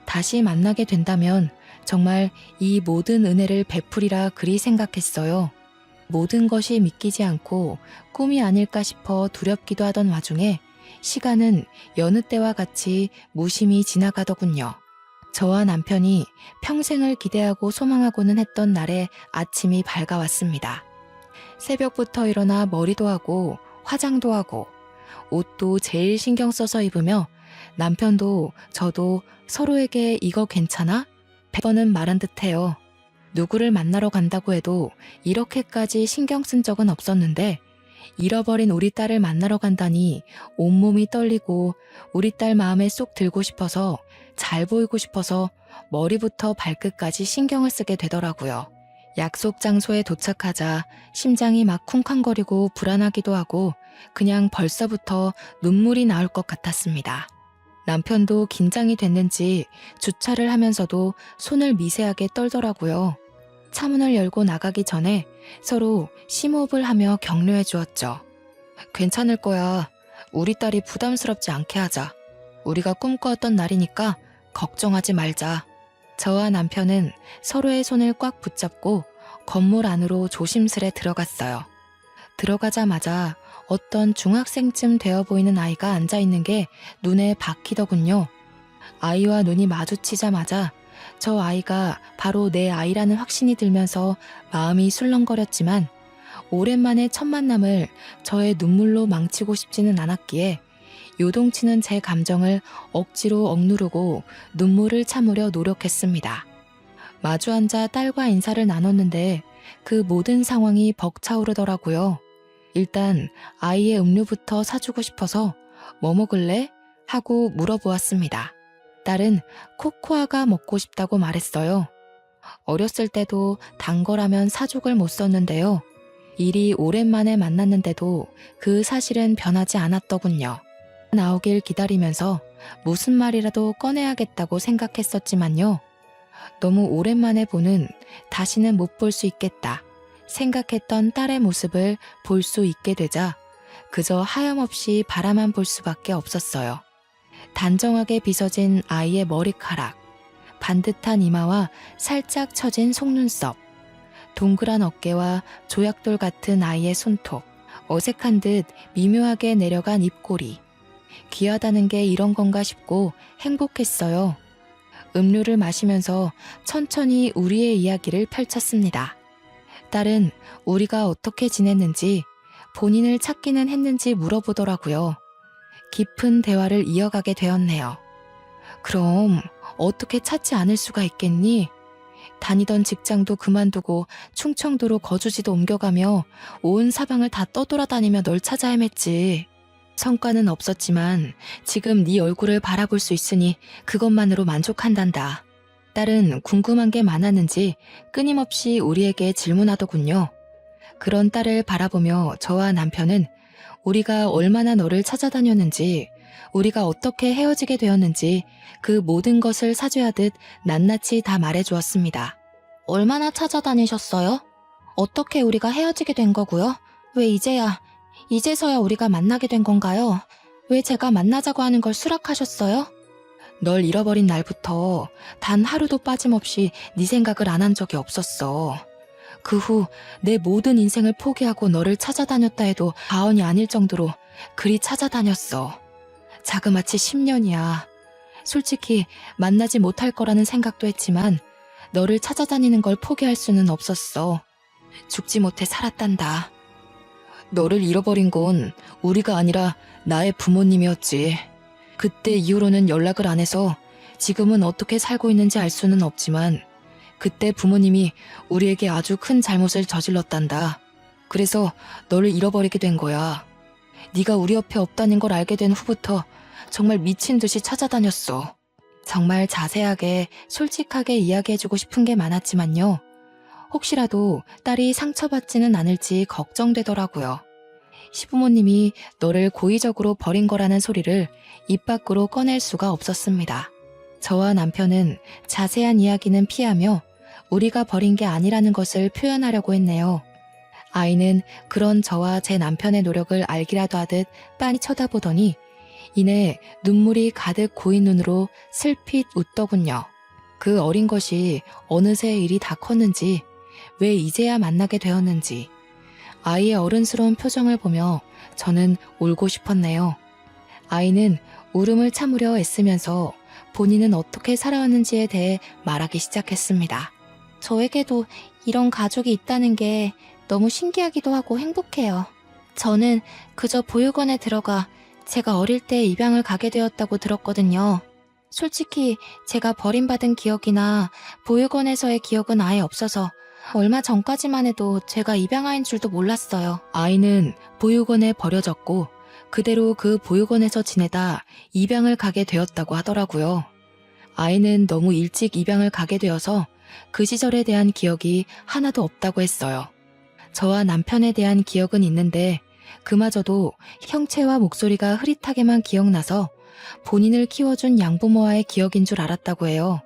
다시 만나게 된다면 정말 이 모든 은혜를 베풀이라 그리 생각했어요. 모든 것이 믿기지 않고 꿈이 아닐까 싶어 두렵기도 하던 와중에 시간은 여느 때와 같이 무심히 지나가더군요. 저와 남편이 평생을 기대하고 소망하고는 했던 날에 아침이 밝아왔습니다. 새벽부터 일어나 머리도 하고 화장도 하고 옷도 제일 신경 써서 입으며 남편도 저도 서로에게 이거 괜찮아? 100번은 말한 듯해요. 누구를 만나러 간다고 해도 이렇게까지 신경 쓴 적은 없었는데 잃어버린 우리 딸을 만나러 간다니 온몸이 떨리고 우리 딸 마음에 쏙 들고 싶어서 잘 보이고 싶어서 머리부터 발끝까지 신경을 쓰게 되더라고요. 약속 장소에 도착하자 심장이 막 쿵쾅거리고 불안하기도 하고 그냥 벌써부터 눈물이 나올 것 같았습니다. 남편도 긴장이 됐는지 주차를 하면서도 손을 미세하게 떨더라고요. 차문을 열고 나가기 전에 서로 심호흡을 하며 격려해 주었죠. 괜찮을 거야. 우리 딸이 부담스럽지 않게 하자. 우리가 꿈꿔왔던 날이니까 걱정하지 말자. 저와 남편은 서로의 손을 꽉 붙잡고 건물 안으로 조심스레 들어갔어요. 들어가자마자 어떤 중학생쯤 되어 보이는 아이가 앉아있는 게 눈에 박히더군요. 아이와 눈이 마주치자마자 저 아이가 바로 내 아이라는 확신이 들면서 마음이 술렁거렸지만 오랜만에 첫 만남을 저의 눈물로 망치고 싶지는 않았기에 요동치는 제 감정을 억지로 억누르고 눈물을 참으려 노력했습니다. 마주 앉아 딸과 인사를 나눴는데 그 모든 상황이 벅차오르더라고요. 일단 아이의 음료부터 사주고 싶어서 뭐 먹을래? 하고 물어보았습니다. 딸은 코코아가 먹고 싶다고 말했어요. 어렸을 때도 단 거라면 사족을 못 썼는데요. 일이 오랜만에 만났는데도 그 사실은 변하지 않았더군요. 나오길 기다리면서 무슨 말이라도 꺼내야겠다고 생각했었지만요. 너무 오랜만에 보는 다시는 못 볼 수 있겠다 생각했던 딸의 모습을 볼 수 있게 되자 그저 하염없이 바라만 볼 수밖에 없었어요. 단정하게 빗어진 아이의 머리카락, 반듯한 이마와 살짝 처진 속눈썹, 동그란 어깨와 조약돌 같은 아이의 손톱, 어색한 듯 미묘하게 내려간 입꼬리. 귀하다는 게 이런 건가 싶고 행복했어요. 음료를 마시면서 천천히 우리의 이야기를 펼쳤습니다. 딸은 우리가 어떻게 지냈는지 본인을 찾기는 했는지 물어보더라고요. 깊은 대화를 이어가게 되었네요. 그럼 어떻게 찾지 않을 수가 있겠니? 다니던 직장도 그만두고 충청도로 거주지도 옮겨가며 온 사방을 다 떠돌아다니며 널 찾아 헤맸지. 성과는 없었지만 지금 네 얼굴을 바라볼 수 있으니 그것만으로 만족한단다. 딸은 궁금한 게 많았는지 끊임없이 우리에게 질문하더군요. 그런 딸을 바라보며 저와 남편은 우리가 얼마나 너를 찾아다녔는지, 우리가 어떻게 헤어지게 되었는지 그 모든 것을 사죄하듯 낱낱이 다 말해주었습니다. 얼마나 찾아다니셨어요? 어떻게 우리가 헤어지게 된 거고요? 왜 이제서야 우리가 만나게 된 건가요? 왜 제가 만나자고 하는 걸 수락하셨어요? 널 잃어버린 날부터 단 하루도 빠짐없이 네 생각을 안 한 적이 없었어. 그 후 내 모든 인생을 포기하고 너를 찾아다녔다 해도 과언이 아닐 정도로 그리 찾아다녔어. 자그마치 10년이야. 솔직히 만나지 못할 거라는 생각도 했지만 너를 찾아다니는 걸 포기할 수는 없었어. 죽지 못해 살았단다. 너를 잃어버린 건 우리가 아니라 나의 부모님이었지. 그때 이후로는 연락을 안 해서 지금은 어떻게 살고 있는지 알 수는 없지만 그때 부모님이 우리에게 아주 큰 잘못을 저질렀단다. 그래서 너를 잃어버리게 된 거야. 네가 우리 옆에 없다는 걸 알게 된 후부터 정말 미친 듯이 찾아다녔어. 정말 자세하게 솔직하게 이야기해주고 싶은 게 많았지만요. 혹시라도 딸이 상처받지는 않을지 걱정되더라고요. 시부모님이 너를 고의적으로 버린 거라는 소리를 입 밖으로 꺼낼 수가 없었습니다. 저와 남편은 자세한 이야기는 피하며 우리가 버린 게 아니라는 것을 표현하려고 했네요. 아이는 그런 저와 제 남편의 노력을 알기라도 하듯 빤히 쳐다보더니 이내 눈물이 가득 고인 눈으로 슬핏 웃더군요. 그 어린 것이 어느새 일이 다 컸는지 왜 이제야 만나게 되었는지 아이의 어른스러운 표정을 보며 저는 울고 싶었네요. 아이는 울음을 참으려 애쓰면서 본인은 어떻게 살아왔는지에 대해 말하기 시작했습니다. 저에게도 이런 가족이 있다는 게 너무 신기하기도 하고 행복해요. 저는 그저 보육원에 들어가 제가 어릴 때 입양을 가게 되었다고 들었거든요. 솔직히 제가 버림받은 기억이나 보육원에서의 기억은 아예 없어서 얼마 전까지만 해도 제가 입양아인 줄도 몰랐어요. 아이는 보육원에 버려졌고 그대로 그 보육원에서 지내다 입양을 가게 되었다고 하더라고요. 아이는 너무 일찍 입양을 가게 되어서 그 시절에 대한 기억이 하나도 없다고 했어요. 저와 남편에 대한 기억은 있는데 그마저도 형체와 목소리가 흐릿하게만 기억나서 본인을 키워준 양부모와의 기억인 줄 알았다고 해요.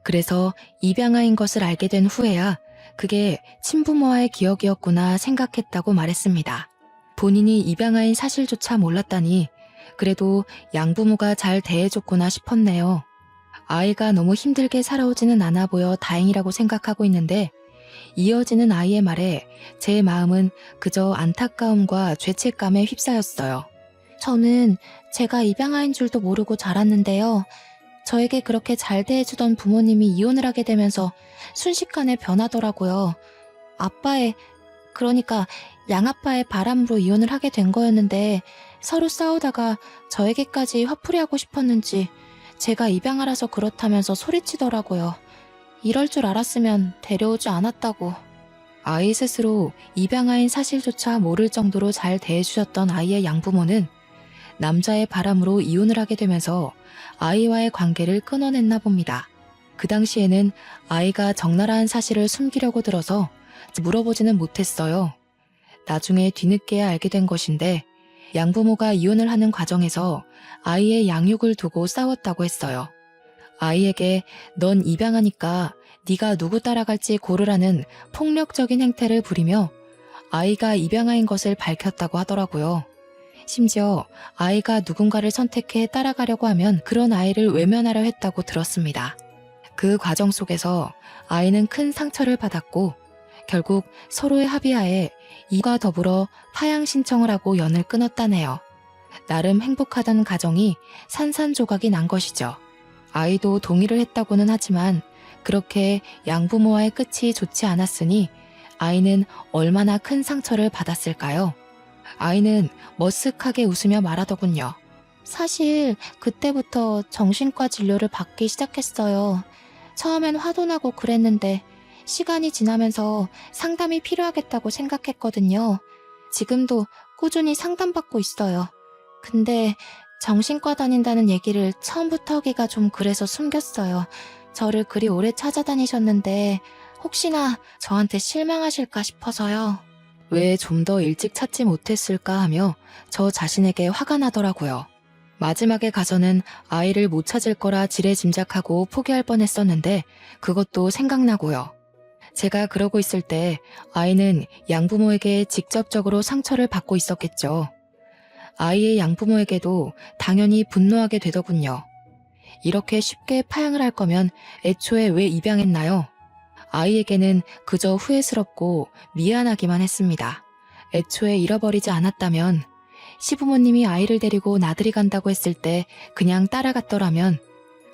그래서 입양아인 것을 알게 된 후에야 그게 친부모와의 기억이었구나 생각했다고 말했습니다. 본인이 입양아인 사실조차 몰랐다니 그래도 양부모가 잘 대해줬구나 싶었네요. 아이가 너무 힘들게 살아오지는 않아 보여 다행이라고 생각하고 있는데 이어지는 아이의 말에 제 마음은 그저 안타까움과 죄책감에 휩싸였어요. 저는 제가 입양아인 줄도 모르고 자랐는데요. 저에게 그렇게 잘 대해주던 부모님이 이혼을 하게 되면서 순식간에 변하더라고요. 그러니까 양아빠의 바람으로 이혼을 하게 된 거였는데 서로 싸우다가 저에게까지 화풀이하고 싶었는지 제가 입양아라서 그렇다면서 소리치더라고요. 이럴 줄 알았으면 데려오지 않았다고. 아이 스스로 입양아인 사실조차 모를 정도로 잘 대해주셨던 아이의 양부모는 남자의 바람으로 이혼을 하게 되면서 아이와의 관계를 끊어냈나 봅니다. 그 당시에는 아이가 적나라한 사실을 숨기려고 들어서 물어보지는 못했어요. 나중에 뒤늦게야 알게 된 것인데 양부모가 이혼을 하는 과정에서 아이의 양육을 두고 싸웠다고 했어요. 아이에게 넌 입양하니까 네가 누구 따라갈지 고르라는 폭력적인 행태를 부리며 아이가 입양아인 것을 밝혔다고 하더라고요. 심지어 아이가 누군가를 선택해 따라가려고 하면 그런 아이를 외면하려 했다고 들었습니다. 그 과정 속에서 아이는 큰 상처를 받았고 결국 서로의 합의하에 이와 더불어 파양 신청을 하고 연을 끊었다네요. 나름 행복하던 가정이 산산조각이 난 것이죠. 아이도 동의를 했다고는 하지만 그렇게 양부모와의 끝이 좋지 않았으니 아이는 얼마나 큰 상처를 받았을까요? 아이는 머쓱하게 웃으며 말하더군요. 사실 그때부터 정신과 진료를 받기 시작했어요. 처음엔 화도 나고 그랬는데 시간이 지나면서 상담이 필요하겠다고 생각했거든요. 지금도 꾸준히 상담받고 있어요. 근데 정신과 다닌다는 얘기를 처음부터 하기가 좀 그래서 숨겼어요. 저를 그리 오래 찾아다니셨는데 혹시나 저한테 실망하실까 싶어서요. 왜 좀 더 일찍 찾지 못했을까 하며 저 자신에게 화가 나더라고요. 마지막에 가서는 아이를 못 찾을 거라 지레짐작하고 포기할 뻔했었는데 그것도 생각나고요. 제가 그러고 있을 때 아이는 양부모에게 직접적으로 상처를 받고 있었겠죠. 아이의 양부모에게도 당연히 분노하게 되더군요. 이렇게 쉽게 파양을 할 거면 애초에 왜 입양했나요? 아이에게는 그저 후회스럽고 미안하기만 했습니다. 애초에 잃어버리지 않았다면, 시부모님이 아이를 데리고 나들이 간다고 했을 때 그냥 따라갔더라면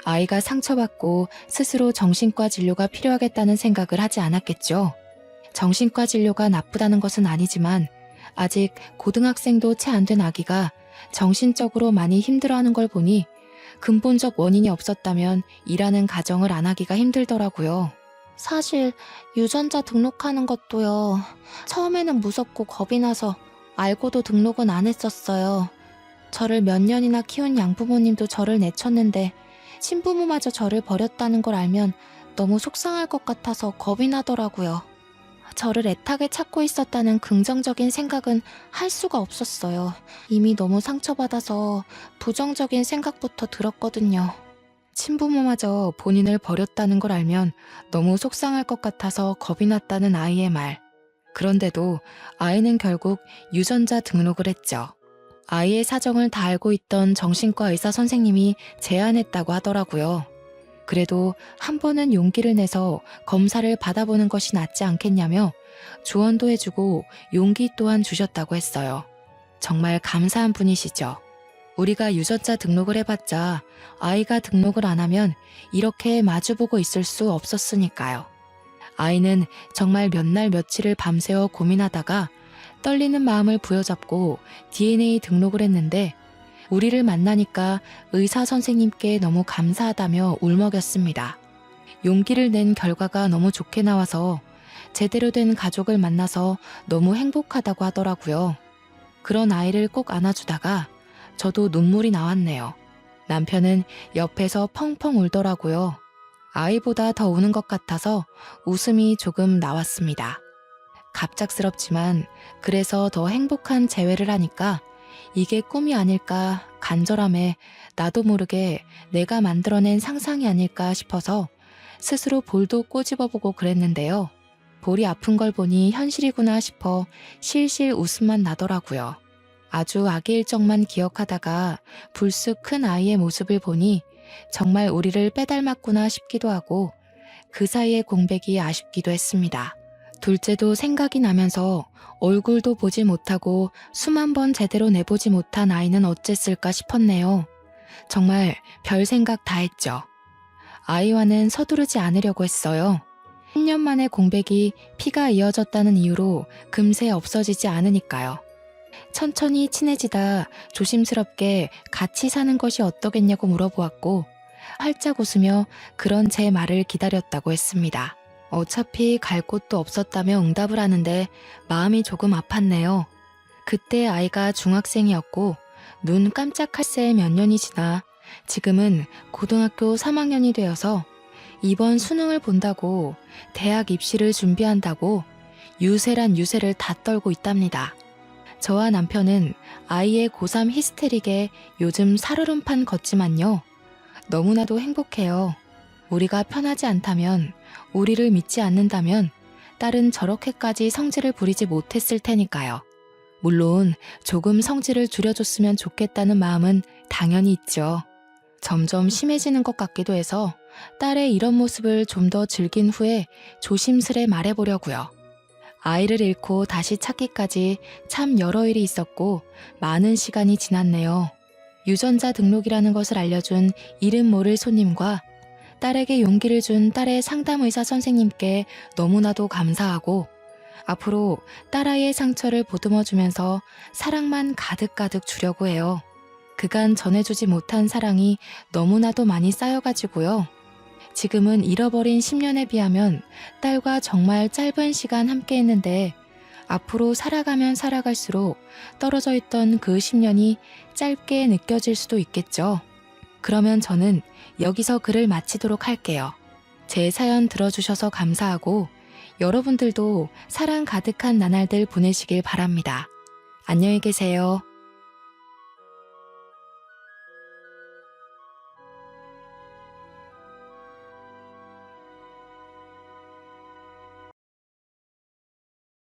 아이가 상처받고 스스로 정신과 진료가 필요하겠다는 생각을 하지 않았겠죠. 정신과 진료가 나쁘다는 것은 아니지만 아직 고등학생도 채 안 된 아기가 정신적으로 많이 힘들어하는 걸 보니 근본적 원인이 없었다면 일하는 가정을 안 하기가 힘들더라고요. 사실 유전자 등록하는 것도요. 처음에는 무섭고 겁이 나서 알고도 등록은 안 했었어요. 저를 몇 년이나 키운 양부모님도 저를 내쳤는데 친부모마저 저를 버렸다는 걸 알면 너무 속상할 것 같아서 겁이 나더라고요. 저를 애타게 찾고 있었다는 긍정적인 생각은 할 수가 없었어요. 이미 너무 상처받아서 부정적인 생각부터 들었거든요. 친부모마저 본인을 버렸다는 걸 알면 너무 속상할 것 같아서 겁이 났다는 아이의 말. 그런데도 아이는 결국 유전자 등록을 했죠. 아이의 사정을 다 알고 있던 정신과 의사 선생님이 제안했다고 하더라고요. 그래도 한 번은 용기를 내서 검사를 받아보는 것이 낫지 않겠냐며 조언도 해주고 용기 또한 주셨다고 했어요. 정말 감사한 분이시죠. 우리가 유전자 등록을 해봤자 아이가 등록을 안 하면 이렇게 마주보고 있을 수 없었으니까요. 아이는 정말 몇 날 며칠을 밤새워 고민하다가 떨리는 마음을 부여잡고 DNA 등록을 했는데 우리를 만나니까 의사 선생님께 너무 감사하다며 울먹였습니다. 용기를 낸 결과가 너무 좋게 나와서 제대로 된 가족을 만나서 너무 행복하다고 하더라고요. 그런 아이를 꼭 안아주다가 저도 눈물이 나왔네요. 남편은 옆에서 펑펑 울더라고요. 아이보다 더 우는 것 같아서 웃음이 조금 나왔습니다. 갑작스럽지만 그래서 더 행복한 재회를 하니까 이게 꿈이 아닐까 간절함에 나도 모르게 내가 만들어낸 상상이 아닐까 싶어서 스스로 볼도 꼬집어보고 그랬는데요. 볼이 아픈 걸 보니 현실이구나 싶어 실실 웃음만 나더라고요. 아주 아기일 적만 기억하다가 불쑥 큰 아이의 모습을 보니 정말 우리를 빼닮았구나 싶기도 하고 그 사이의 공백이 아쉽기도 했습니다. 둘째도 생각이 나면서 얼굴도 보지 못하고 수만 번 제대로 내보지 못한 아이는 어쨌을까 싶었네요. 정말 별 생각 다 했죠. 아이와는 서두르지 않으려고 했어요. 10년 만에 공백이 피가 이어졌다는 이유로 금세 없어지지 않으니까요. 천천히 친해지다 조심스럽게 같이 사는 것이 어떠겠냐고 물어보았고 활짝 웃으며 그런 제 말을 기다렸다고 했습니다. 어차피 갈 곳도 없었다며 응답을 하는데 마음이 조금 아팠네요. 그때 아이가 중학생이었고 눈 깜짝할 새에 몇 년이 지나 지금은 고등학교 3학년이 되어서 이번 수능을 본다고 대학 입시를 준비한다고 유세란 유세를 다 떨고 있답니다. 저와 남편은 아이의 고3 히스테릭에 요즘 살얼음판 걷지만요. 너무나도 행복해요. 우리가 편하지 않다면, 우리를 믿지 않는다면 딸은 저렇게까지 성질을 부리지 못했을 테니까요. 물론 조금 성질을 줄여줬으면 좋겠다는 마음은 당연히 있죠. 점점 심해지는 것 같기도 해서 딸의 이런 모습을 좀 더 즐긴 후에 조심스레 말해보려고요. 아이를 잃고 다시 찾기까지 참 여러 일이 있었고 많은 시간이 지났네요. 유전자 등록이라는 것을 알려준 이름 모를 손님과 딸에게 용기를 준 딸의 상담의사 선생님께 너무나도 감사하고 앞으로 딸아이의 상처를 보듬어주면서 사랑만 가득가득 주려고 해요. 그간 전해주지 못한 사랑이 너무나도 많이 쌓여가지고요. 지금은 잃어버린 10년에 비하면 딸과 정말 짧은 시간 함께 했는데 앞으로 살아가면 살아갈수록 떨어져 있던 그 10년이 짧게 느껴질 수도 있겠죠. 그러면 저는 여기서 글을 마치도록 할게요. 제 사연 들어주셔서 감사하고 여러분들도 사랑 가득한 나날들 보내시길 바랍니다. 안녕히 계세요.